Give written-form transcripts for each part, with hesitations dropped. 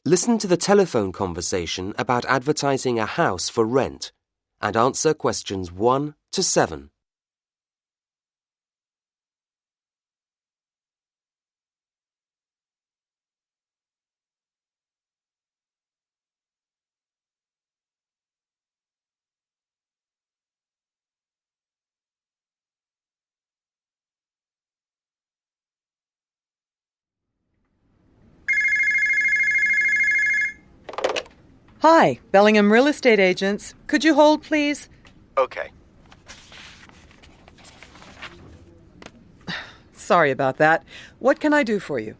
Listen to the telephone conversation about advertising a house for rent and answer questions 1 to 7. Hi, Bellingham Real Estate Agents. Could you hold, please? Okay. Sorry about that. What can I do for you?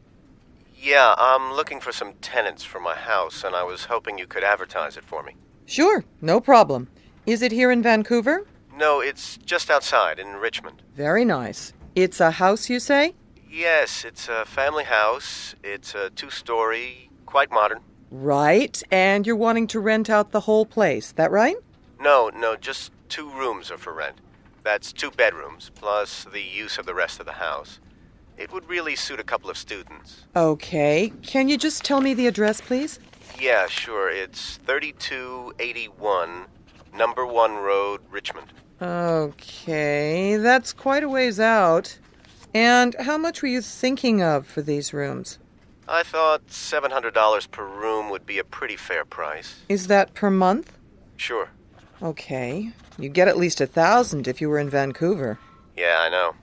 Yeah, I'm looking for some tenants for my house, and I was hoping you could advertise it for me. Sure, no problem. Is it here in Vancouver? No, it's just outside in Richmond. Very nice. It's a house, you say? Yes, it's a family house. It's a 2-story, quite modern. Right, and you're wanting to rent out the whole place, that right? No, just 2 rooms are for rent. That's 2 bedrooms, plus the use of the rest of the house. It would really suit a couple of students. Okay. Can you just tell me the address, please? Yeah, sure. It's 3281 Number 1 Road, Richmond. Okay, that's quite a ways out. And how much were you thinking of for these rooms? I thought $700 per room would be a pretty fair price. Is that per month? Sure. Okay. You'd get at least $1,000 if you were in Vancouver. Yeah, I know.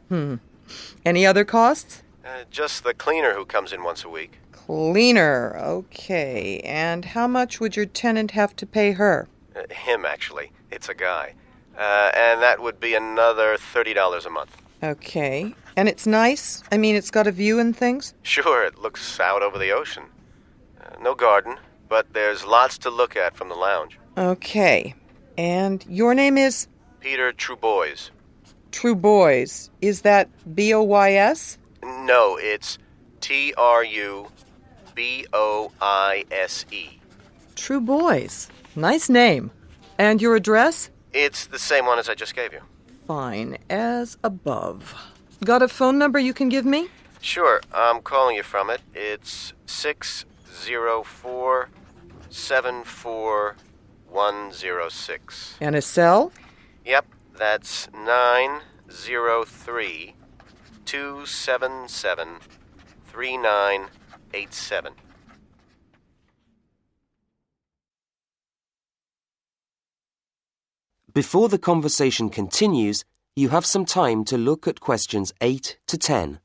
Any other costs? Just the cleaner who comes in once a week. Cleaner. Okay. And how much would your tenant have to pay her? Him, actually. It's a guy. And that would be another $30 a month. Okay. And it's nice? I mean, it's got a view and things? Sure, it looks out over the ocean. No garden, but there's lots to look at from the lounge. Okay. And your name is? Peter Trubois. Trubois. Is that B-O-Y-S? No, it's Truboise. Trubois. Nice name. And your address? It's the same one as I just gave you. Fine. As above. Got a phone number you can give me? Sure, I'm calling you from it. It's 604-74106. And a cell? Yep, that's 903-277-3987. Before the conversation continues, you have some time to look at questions 8 to 10.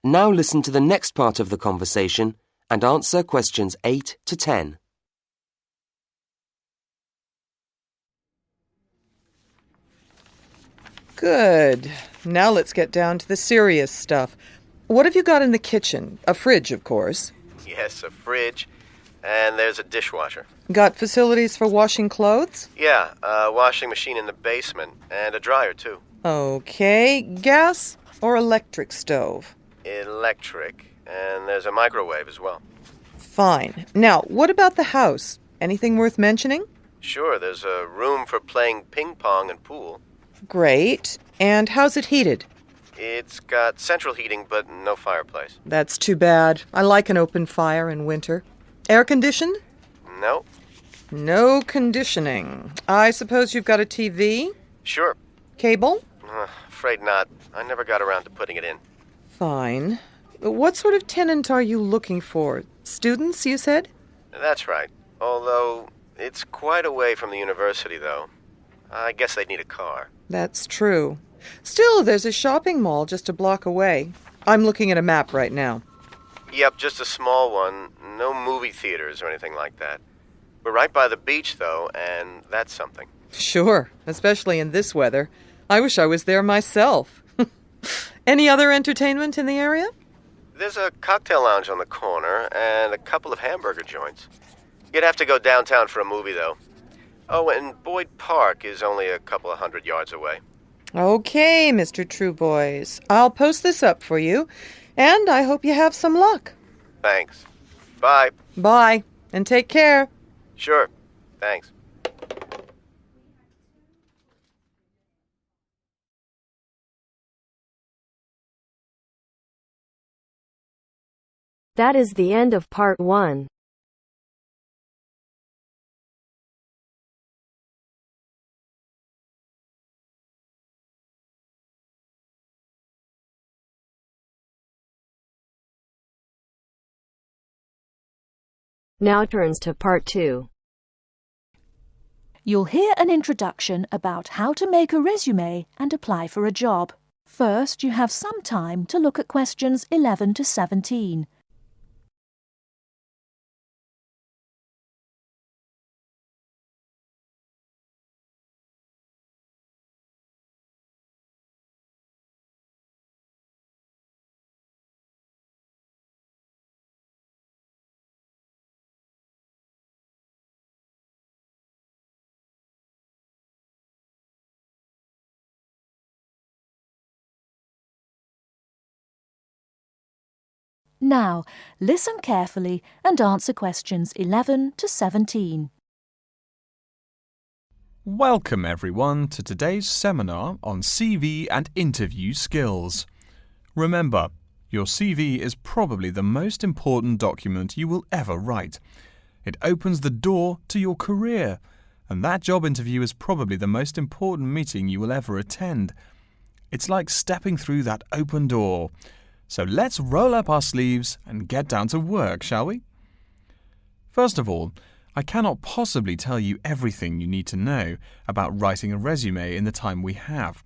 Now listen to the next part of the conversation and answer questions 8 to 10. Good. Now let's get down to the serious stuff. What have you got in the kitchen? A fridge, of course. Yes, a fridge, and there's a dishwasher. Got facilities for washing clothes? Yeah, a washing machine in the basement, and a dryer, too. Okay. Gas or electric stove? Electric, and there's a microwave as well. Fine. Now, what about the house? Anything worth mentioning? Sure, there's a room for playing ping pong and pool. Great. And how's it heated? It's got central heating, but no fireplace. That's too bad. I like an open fire in winter. Air conditioned? No. No conditioning. I suppose you've got a TV? Sure. Cable? Afraid not. I never got around to putting it in. Fine. What sort of tenant are you looking for? Students, you said? That's right. Although, it's quite away from the university, though. I guess they'd need a car. That's true. Still, there's a shopping mall just a block away. I'm looking at a map right now. Yep, just a small one. No movie theaters or anything like that. We're right by the beach, though, and that's something. Sure, especially in this weather. I wish I was there myself. Any other entertainment in the area? There's a cocktail lounge on the corner and a couple of hamburger joints. You'd have to go downtown for a movie, though. Oh, and Boyd Park is only a couple of 100 yards away. Okay, Mr. Trueboys. I'll post this up for you, and I hope you have some luck. Thanks. Bye. Bye, and take care. Sure. Thanks. That is the end of part 1. Now turns to part 2. You'll hear an introduction about how to make a resume and apply for a job. First, you have some time to look at questions 11 to 17. Now, listen carefully and answer questions 11 to 17. Welcome everyone to today's seminar on CV and interview skills. Remember, your CV is probably the most important document you will ever write. It opens the door to your career, and that job interview is probably the most important meeting you will ever attend. It's like stepping through that open door. So let's roll up our sleeves and get down to work, shall we? First of all, I cannot possibly tell you everything you need to know about writing a resume in the time we have.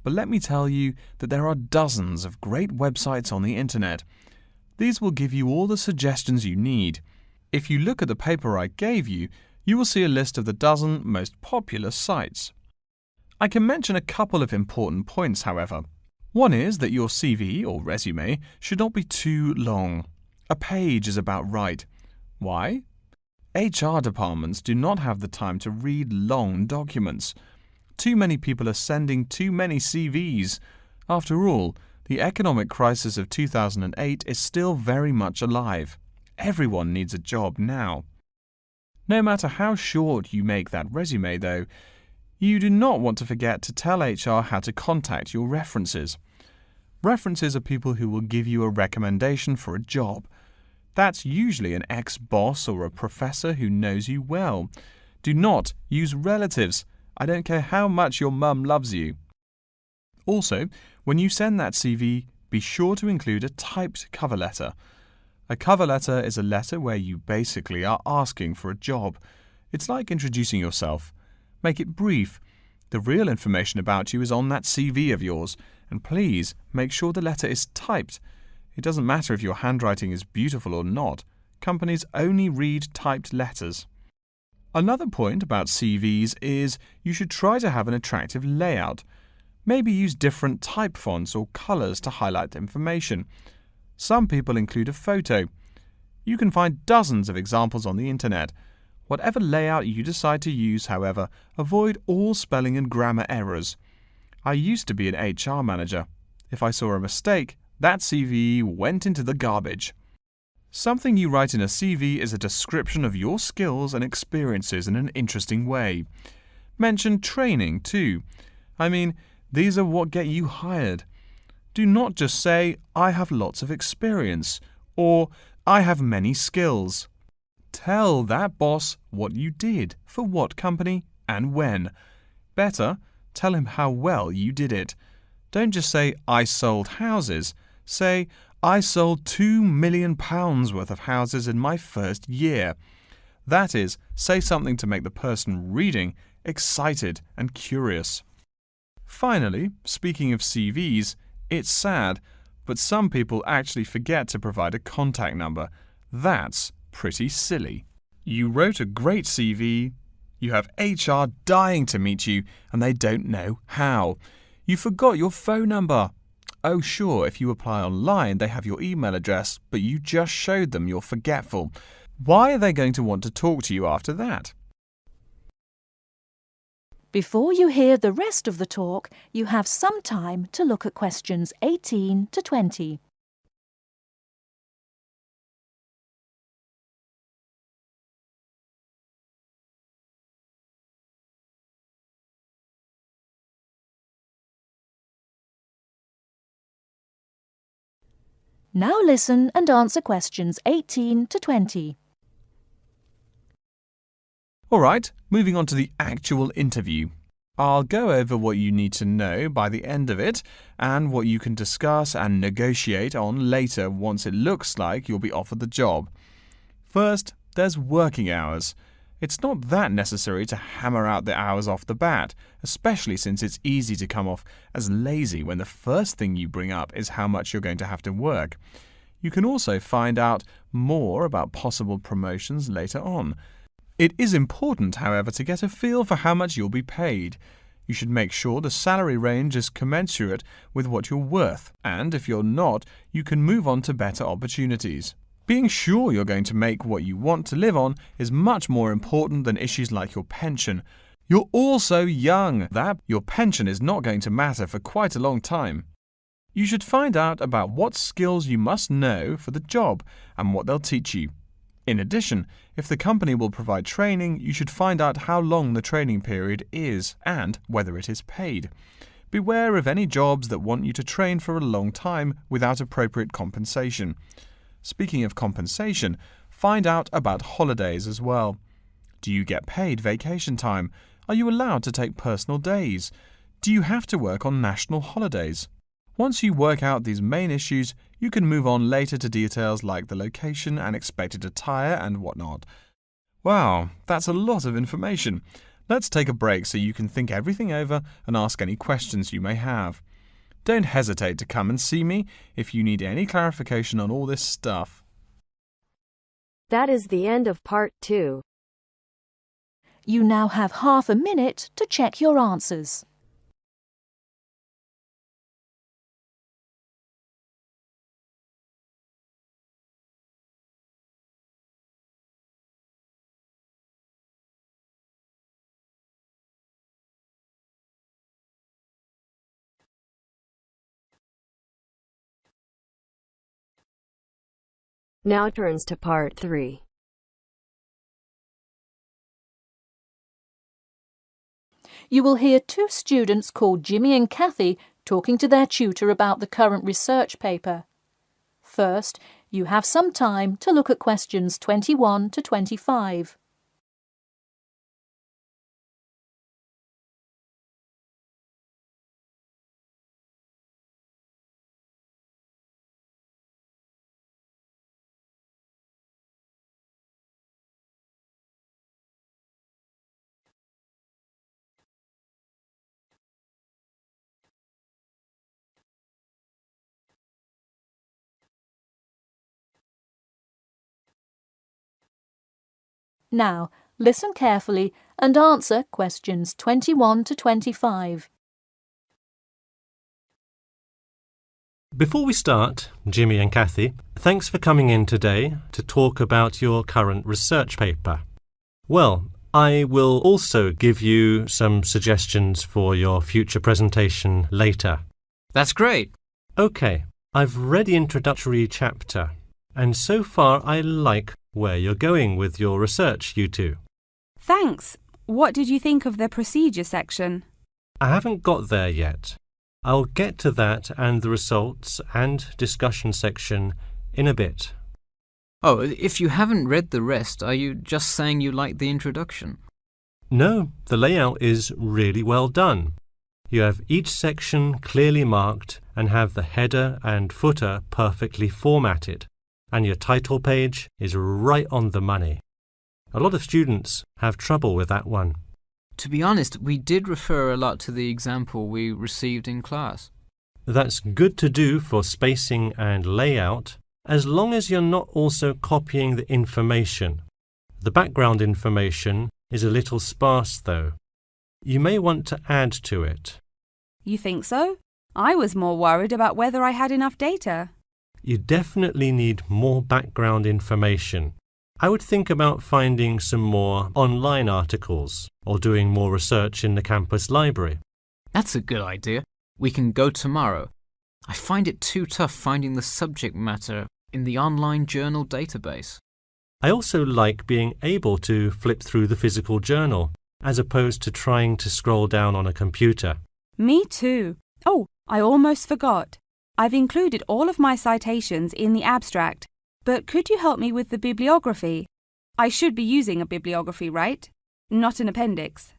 But let me tell you that there are dozens of great websites on the internet. These will give you all the suggestions you need. If you look at the paper I gave you, you will see a list of the dozen most popular sites. I can mention a couple of important points, however. One is that your CV or resume should not be too long. A page is about right. Why? HR departments do not have the time to read long documents. Too many people are sending too many CVs. After all, the economic crisis of 2008 is still very much alive. Everyone needs a job now. No matter how short you make that resume, though, you do not want to forget to tell HR how to contact your references. References are people who will give you a recommendation for a job. That's usually an ex-boss or a professor who knows you well. Do not use relatives. I don't care how much your mum loves you. Also, when you send that CV, be sure to include a typed cover letter. A cover letter is a letter where you basically are asking for a job. It's like introducing yourself. Make it brief. The real information about you is on that CV of yours, and please make sure the letter is typed. It doesn't matter if your handwriting is beautiful or not. Companies only read typed letters. Another point about CVs is you should try to have an attractive layout. Maybe use different type fonts or colors to highlight the information. Some people include a photo. You can find dozens of examples on the internet. Whatever layout you decide to use, however, avoid all spelling and grammar errors. I used to be an HR manager. If I saw a mistake, that CV went into the garbage. Something you write in a CV is a description of your skills and experiences in an interesting way. Mention training, too. I mean, these are what get you hired. Do not just say, I have lots of experience, or I have many skills. Tell that boss what you did, for what company, and when. Better, tell him how well you did it. Don't just say, I sold houses. Say, I sold £2 million worth of houses in my first year. That is, say something to make the person reading excited and curious. Finally, speaking of CVs, it's sad, but some people actually forget to provide a contact number. That's pretty silly. You wrote a great CV, you have HR dying to meet you, and they don't know how. You forgot your phone number. Oh sure, if you apply online, they have your email address, but you just showed them you're forgetful. Why are they going to want to talk to you after that? Before you hear the rest of the talk, you have some time to look at questions 18 to 20. Now listen and answer questions 18 to 20. All right, moving on to the actual interview. I'll go over what you need to know by the end of it and what you can discuss and negotiate on later once it looks like you'll be offered the job. First, there's working hours. It's not that necessary to hammer out the hours off the bat, especially since it's easy to come off as lazy when the first thing you bring up is how much you're going to have to work. You can also find out more about possible promotions later on. It is important, however, to get a feel for how much you'll be paid. You should make sure the salary range is commensurate with what you're worth, and if you're not, you can move on to better opportunities. Being sure you're going to make what you want to live on is much more important than issues like your pension. You're all so young that your pension is not going to matter for quite a long time. You should find out about what skills you must know for the job and what they'll teach you. In addition, if the company will provide training, you should find out how long the training period is and whether it is paid. Beware of any jobs that want you to train for a long time without appropriate compensation. Speaking of compensation, find out about holidays as well. Do you get paid vacation time? Are you allowed to take personal days? Do you have to work on national holidays? Once you work out these main issues, you can move on later to details like the location and expected attire and whatnot. Wow, that's a lot of information. Let's take a break so you can think everything over and ask any questions you may have. Don't hesitate to come and see me if you need any clarification on all this stuff. That is the end of part 2. You now have half a minute to check your answers. Now turns to part 3. You will hear two students called Jimmy and Kathy talking to their tutor about the current research paper. First, you have some time to look at questions 21 to 25. Now, listen carefully and answer questions 21 to 25. Before we start, Jimmy and Kathy, thanks for coming in today to talk about your current research paper. Well, I will also give you some suggestions for your future presentation later. That's great. OK, I've read the introductory chapter, and so far I like where you're going with your research, you two. Thanks. What did you think of the procedure section? I haven't got there yet. I'll get to that and the results and discussion section in a bit. Oh, if you haven't read the rest, are you just saying you like the introduction? No, the layout is really well done. You have each section clearly marked and have the header and footer perfectly formatted. And your title page is right on the money. A lot of students have trouble with that one. To be honest, we did refer a lot to the example we received in class. That's good to do for spacing and layout, as long as you're not also copying the information. The background information is a little sparse, though. You may want to add to it. You think so? I was more worried about whether I had enough data. You definitely need more background information, I would think about finding some more online articles or doing more research in the campus library. That's a good idea. We can go tomorrow. I find it too tough finding the subject matter in the online journal database. I also like being able to flip through the physical journal, as opposed to trying to scroll down on a computer. Me too. Oh, I almost forgot. I've included all of my citations in the abstract, but could you help me with the bibliography? I should be using a bibliography, right? Not an appendix.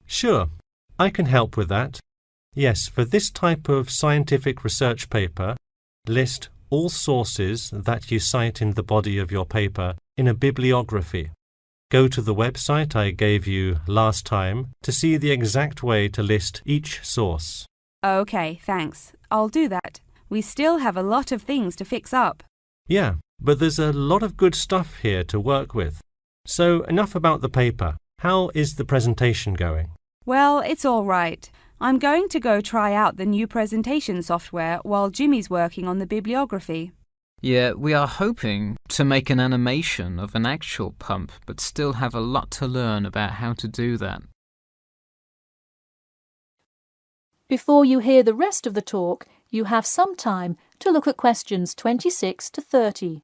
Sure, I can help with that. Yes, for this type of scientific research paper, list all sources that you cite in the body of your paper in a bibliography. Go to the website I gave you last time to see the exact way to list each source. Okay, thanks. I'll do that. We still have a lot of things to fix up. Yeah, but there's a lot of good stuff here to work with. So enough about the paper. How is the presentation going? Well, it's all right. I'm going to go try out the new presentation software while Jimmy's working on the bibliography. Yeah, we are hoping to make an animation of an actual pump, but still have a lot to learn about how to do that. Before you hear the rest of the talk, you have some time to look at questions 26 to 30.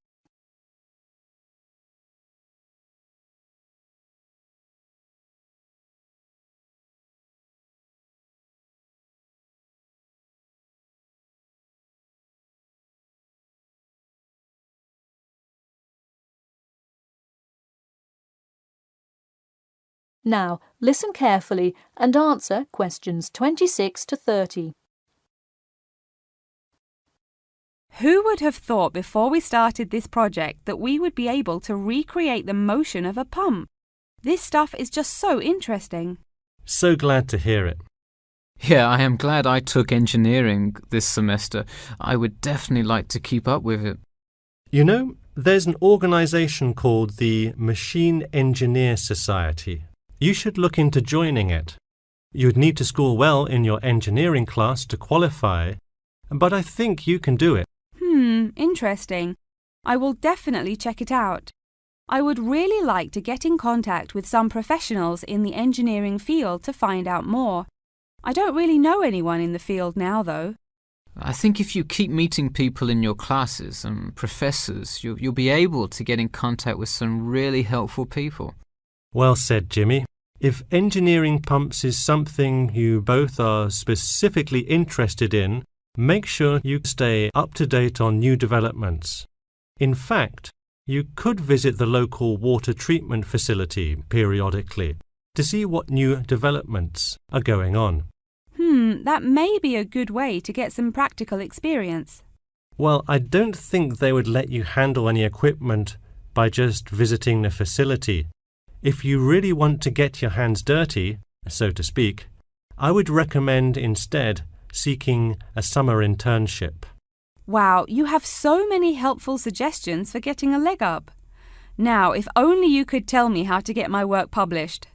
Now, listen carefully and answer questions 26 to 30. Who would have thought before we started this project that we would be able to recreate the motion of a pump? This stuff is just so interesting. So glad to hear it. Yeah, I am glad I took engineering this semester. I would definitely like to keep up with it. You know, there's an organization called the Machine Engineer Society. You should look into joining it. You'd need to score well in your engineering class to qualify, but I think you can do it. Interesting. I will definitely check it out. I would really like to get in contact with some professionals in the engineering field to find out more. I don't really know anyone in the field now, though. I think if you keep meeting people in your classes and professors, you'll be able to get in contact with some really helpful people. Well said, Jimmy. If engineering pumps is something you both are specifically interested in, make sure you stay up to date on new developments. In fact, you could visit the local water treatment facility periodically to see what new developments are going on. That may be a good way to get some practical experience. Well, I don't think they would let you handle any equipment by just visiting the facility. If you really want to get your hands dirty, so to speak, I would recommend instead seeking a summer internship. Wow, you have so many helpful suggestions for getting a leg up. Now, if only you could tell me how to get my work published.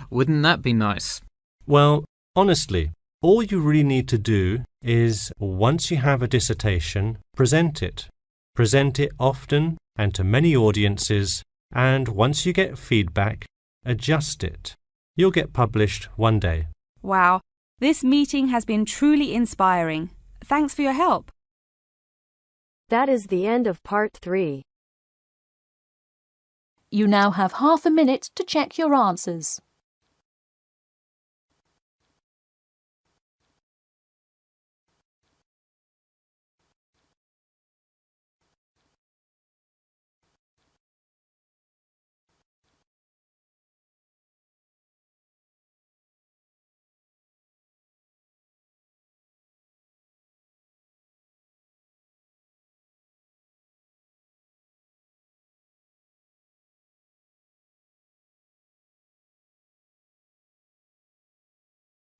Wouldn't that be nice? Well, honestly, all you really need to do is, once you have a dissertation, present it. Present it often and to many audiences, and once you get feedback, adjust it. You'll get published one day. Wow, this meeting has been truly inspiring. Thanks for your help. That is the end of part 3. You now have half a minute to check your answers.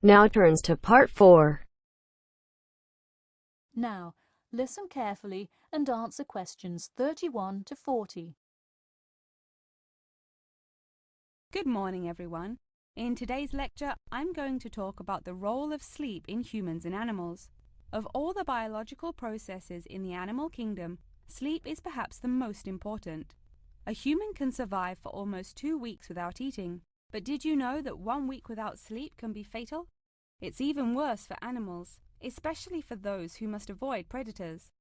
Now turns to part 4. Now, listen carefully and answer questions 31 to 40. Good morning, everyone. In today's lecture, I'm going to talk about the role of sleep in humans and animals. Of all the biological processes in the animal kingdom, sleep is perhaps the most important. A human can survive for almost 2 weeks without eating. But did you know that 1 week without sleep can be fatal? It's even worse for animals, especially for those who must avoid predators.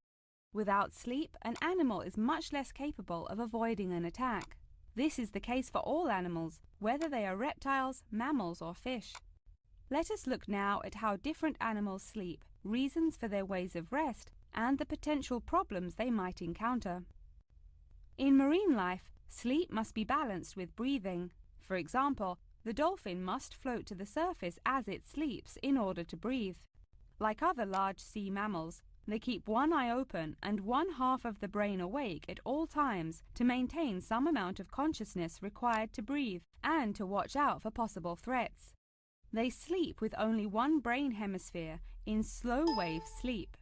Without sleep, an animal is much less capable of avoiding an attack. This is the case for all animals, whether they are reptiles, mammals, or fish. Let us look now at how different animals sleep, reasons for their ways of rest, and the potential problems they might encounter. In marine life, sleep must be balanced with breathing. For example, the dolphin must float to the surface as it sleeps in order to breathe. Like other large sea mammals, they keep one eye open and one half of the brain awake at all times to maintain some amount of consciousness required to breathe and to watch out for possible threats. They sleep with only one brain hemisphere in slow wave sleep.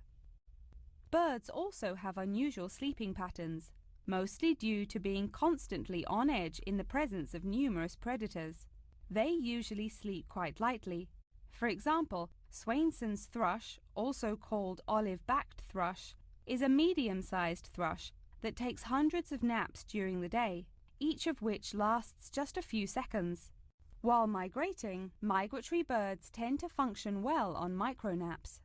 Birds also have unusual sleeping patterns, mostly due to being constantly on edge in the presence of numerous predators. They usually sleep quite lightly. For example, Swainson's thrush, also called olive-backed thrush, is a medium-sized thrush that takes hundreds of naps during the day, each of which lasts just a few seconds. While migrating, migratory birds tend to function well on micronaps.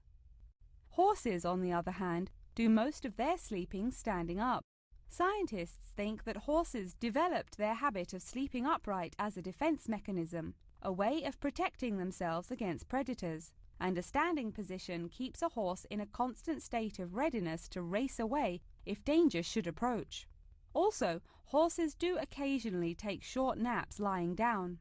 Horses, on the other hand, do most of their sleeping standing up. Scientists think that horses developed their habit of sleeping upright as a defense mechanism, a way of protecting themselves against predators, and a standing position keeps a horse in a constant state of readiness to race away if danger should approach. Also, horses do occasionally take short naps lying down.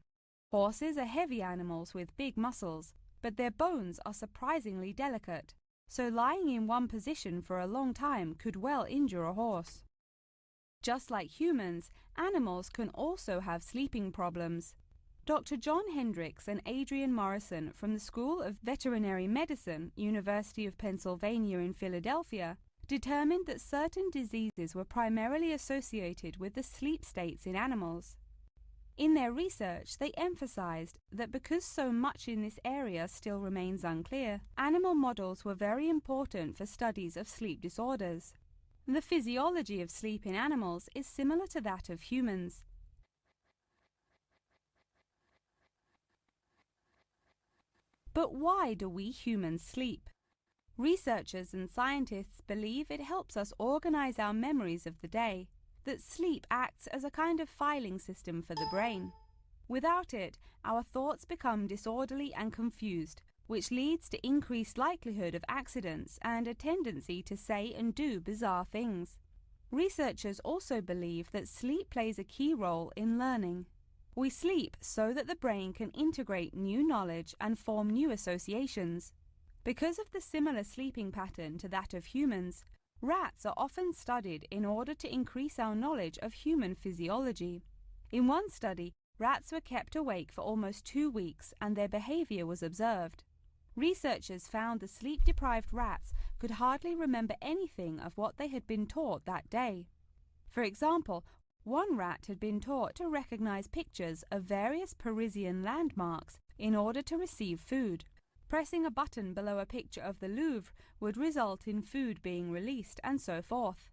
Horses are heavy animals with big muscles, but their bones are surprisingly delicate, so lying in one position for a long time could well injure a horse. Just like humans, animals can also have sleeping problems. Dr. John Hendricks and Adrian Morrison from the School of Veterinary Medicine, University of Pennsylvania in Philadelphia, determined that certain diseases were primarily associated with the sleep states in animals. In their research, they emphasized that because so much in this area still remains unclear, animal models were very important for studies of sleep disorders. The physiology of sleep in animals is similar to that of humans. But why do we humans sleep? Researchers and scientists believe it helps us organize our memories of the day, that sleep acts as a kind of filing system for the brain. Without it, our thoughts become disorderly and confused, which leads to increased likelihood of accidents and a tendency to say and do bizarre things. Researchers also believe that sleep plays a key role in learning. We sleep so that the brain can integrate new knowledge and form new associations. Because of the similar sleeping pattern to that of humans, rats are often studied in order to increase our knowledge of human physiology. In one study, rats were kept awake for almost 2 weeks and their behavior was observed. Researchers found the sleep-deprived rats could hardly remember anything of what they had been taught that day. For example, one rat had been taught to recognize pictures of various Parisian landmarks in order to receive food. Pressing a button below a picture of the Louvre would result in food being released, and so forth.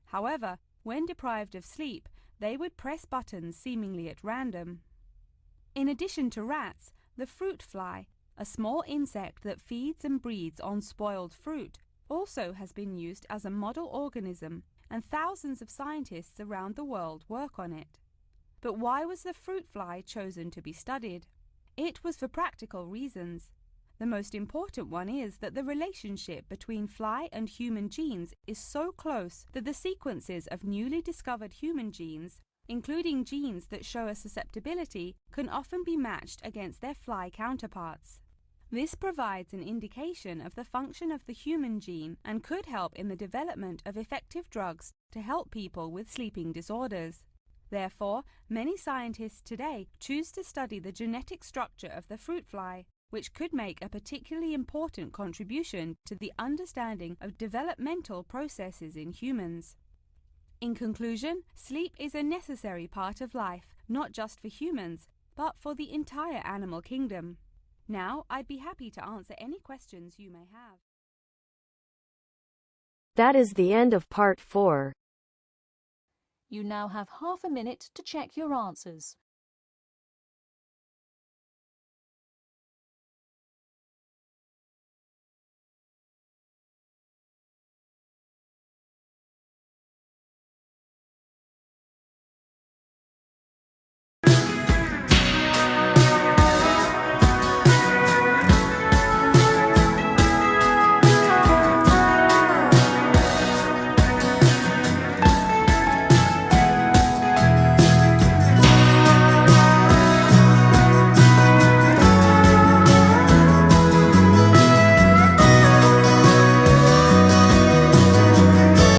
However, when deprived of sleep, they would press buttons seemingly at random. In addition to rats, the fruit fly, a small insect that feeds and breeds on spoiled fruit, also has been used as a model organism, and thousands of scientists around the world work on it. But why was the fruit fly chosen to be studied? It was for practical reasons. The most important one is that the relationship between fly and human genes is so close that the sequences of newly discovered human genes, including genes that show a susceptibility, can often be matched against their fly counterparts. This provides an indication of the function of the human gene and could help in the development of effective drugs to help people with sleeping disorders. Therefore, many scientists today choose to study the genetic structure of the fruit fly, which could make a particularly important contribution to the understanding of developmental processes in humans. In conclusion, sleep is a necessary part of life, not just for humans, but for the entire animal kingdom. Now, I'd be happy to answer any questions you may have. That is the end of part 4. You now have half a minute to check your answers.